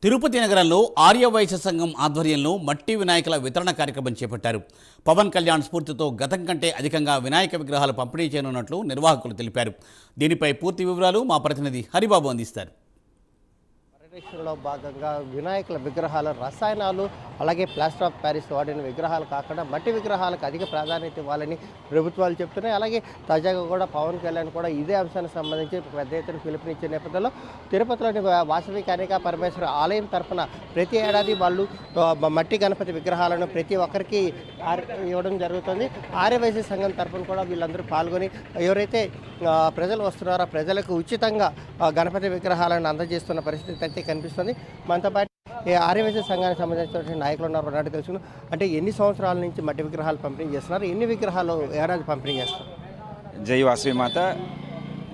తిరుపతి నగరంలో ఆర్యవైశ్య సంఘం ఆధ్వర్యంలో మట్టి వినాయకుల వితరణ కార్యక్రమం చేపట్టారు. పవన్ కళ్యాణ్ స్ఫూర్తితో గతం కంటే అధికంగా వినాయక విగ్రహాలు పంపిణీ చేయనున్నట్లు నిర్వాహకులు తెలిపారు. దీనిపై పూర్తి వివరాలు మా ప్రతినిధి హరిబాబు అందిస్తారు. పరిరక్షణలో భాగంగా వినాయకుల విగ్రహాల రసాయనాలు అలాగే ప్లాస్టర్ ఆఫ్ ప్యారిస్ వాడిన విగ్రహాలు కాకుండా మట్టి విగ్రహాలకు అధిక ప్రాధాన్యత ఇవ్వాలని ప్రభుత్వాలు చెప్తున్నాయి. అలాగే తాజాగా కూడా పవన్ కళ్యాణ్ కూడా ఇదే అంశానికి సంబంధించి పెద్ద ఎత్తున పిలుపునిచ్చే నేపథ్యంలో తిరుపతిలోని వాసవి కన్యకా పరమేశ్వర ఆలయం తరఫున ప్రతి ఏడాది వాళ్ళు మట్టి గణపతి విగ్రహాలను ప్రతి ఒక్కరికి ఇవ్వడం జరుగుతుంది. ఆర్యవైశ్య సంఘం తరఫున కూడా వీళ్ళందరూ పాల్గొని ఎవరైతే ప్రజలు వస్తున్నారో ప్రజలకు ఉచితంగా గణపతి విగ్రహాలను అందజేస్తున్న పరిస్థితి అయితే కనిపిస్తుంది. మనతో పాటు ఆర్యవైశ్య సంఘానికి సంబంధించిన నాయకులు ఉన్నారు. నాటి తెలుసుకున్నాం అంటే ఎన్ని సంవత్సరాల నుంచి మట్టి విగ్రహాలు పంపిణీ చేస్తున్నారు, ఎన్ని విగ్రహాలు ఏడాది పంపిణీ చేస్తారు? జై వాసవిమాత,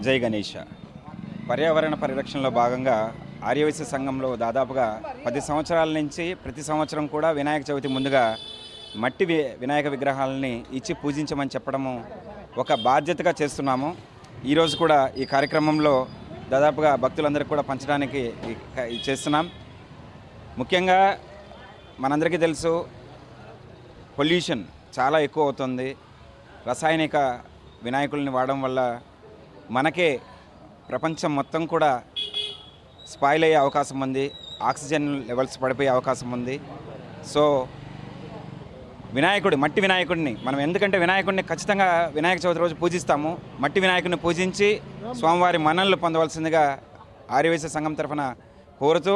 జై గణేష. పర్యావరణ పరిరక్షణలో భాగంగా ఆర్యవైశ్య సంఘంలో దాదాపుగా 10 సంవత్సరాల నుంచి ప్రతి సంవత్సరం కూడా వినాయక చవితి ముందుగా మట్టి వినాయక విగ్రహాలని ఇచ్చి పూజించమని చెప్పడము ఒక బాధ్యతగా చేస్తున్నాము. ఈరోజు కూడా ఈ కార్యక్రమంలో దాదాపుగా భక్తులందరికీ కూడా పంచడానికి చేస్తున్నాం. ముఖ్యంగా మనందరికీ తెలుసు, పొల్యూషన్ చాలా ఎక్కువ అవుతుంది. రసాయనిక వినాయకుల్ని వాడడం వల్ల మనకే ప్రపంచం మొత్తం కూడా స్పాయిల్ అయ్యే అవకాశం ఉంది, ఆక్సిజన్ లెవెల్స్ పడిపోయే అవకాశం ఉంది. సో మట్టి వినాయకుడిని మనం ఎందుకంటే వినాయకుడిని ఖచ్చితంగా వినాయక చవితి రోజు పూజిస్తాము. మట్టి వినాయకుడిని పూజించి స్వామివారి మన్ననలు పొందవలసిందిగా ఆర్యవైశ్య సంఘం తరఫున కోరుతూ,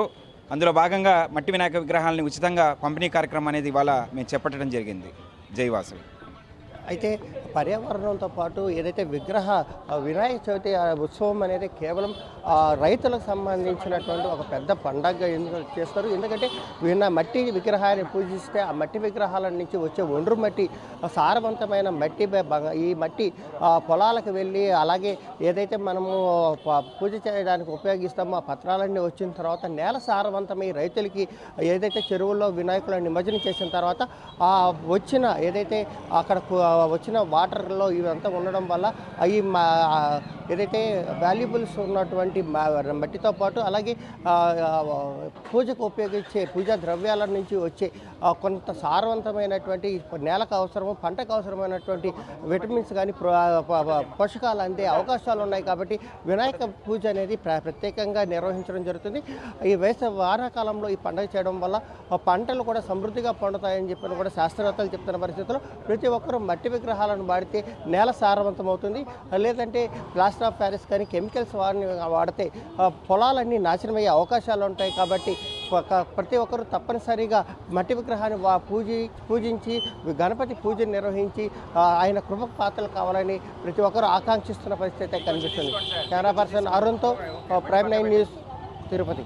అందులో భాగంగా మట్టి వినాయక విగ్రహాలని ఉచితంగా పంపిణీ కార్యక్రమం అనేది ఇవాళ మేము చేపట్టడం జరిగింది. జై వాసవి. అయితే పర్యావరణంతో పాటు ఏదైతే వినాయక చవితి ఉత్సవం అనేది కేవలం రైతులకు సంబంధించినటువంటి ఒక పెద్ద పండగగా ఎందుకు చేస్తారు? ఎందుకంటే మట్టి విగ్రహాన్ని పూజిస్తే ఆ మట్టి విగ్రహాల నుంచి వచ్చే ఒండ్రు మట్టి సారవంతమైన మట్టి, ఈ మట్టి పొలాలకు వెళ్ళి అలాగే ఏదైతే మనము పూజ చేయడానికి ఉపయోగిస్తామో ఆ పత్రాలన్నీ వచ్చిన తర్వాత నేల సారవంతమై రైతులకి ఏదైతే చెరువుల్లో వినాయకులను నిమజ్జనం చేసిన తర్వాత వచ్చిన ఏదైతే అక్కడ వచ్చిన వాటర్లో ఇవంతా ఉండడం వల్ల అవి ఏదైతే వాల్యుబుల్స్ ఉన్నటువంటి మట్టితో పాటు అలాగే పూజకు ఉపయోగించే పూజా ద్రవ్యాల నుంచి వచ్చే కొంత సారవంతమైనటువంటి నేలకు అవసరము, పంటకు అవసరమైనటువంటి విటమిన్స్ కానీ పోషకాలు అందే అవకాశాలు ఉన్నాయి. కాబట్టి వినాయక పూజ అనేది ప్రత్యేకంగా నిర్వహించడం జరుగుతుంది. ఈ వానాకాలంలో ఈ పండుగ చేయడం వల్ల పంటలు కూడా సమృద్ధిగా పండుతాయని చెప్పి కూడా శాస్త్రవేత్తలు చెప్తున్న పరిస్థితుల్లో ప్రతి ఒక్కరూ మట్టి విగ్రహాలను వాడితే నేల సారవంతం అవుతుంది. లేదంటే ప్లాస్టర్ ఆఫ్ ప్యారిస్ కానీ కెమికల్స్ వాడితే పొలాలన్నీ నాశనమయ్యే అవకాశాలు ఉంటాయి. కాబట్టి ప్రతి ఒక్కరూ తప్పనిసరిగా మట్టి విగ్రహాన్ని పూజించి గణపతి పూజను నిర్వహించి ఆయన కృపకు పాత్రలు కావాలని ప్రతి ఒక్కరూ ఆకాంక్షిస్తున్న పరిస్థితి కనిపిస్తుంది. కెమెరా పర్సన్ అరుణ్తో ప్రైమ్ 9 న్యూస్, తిరుపతి.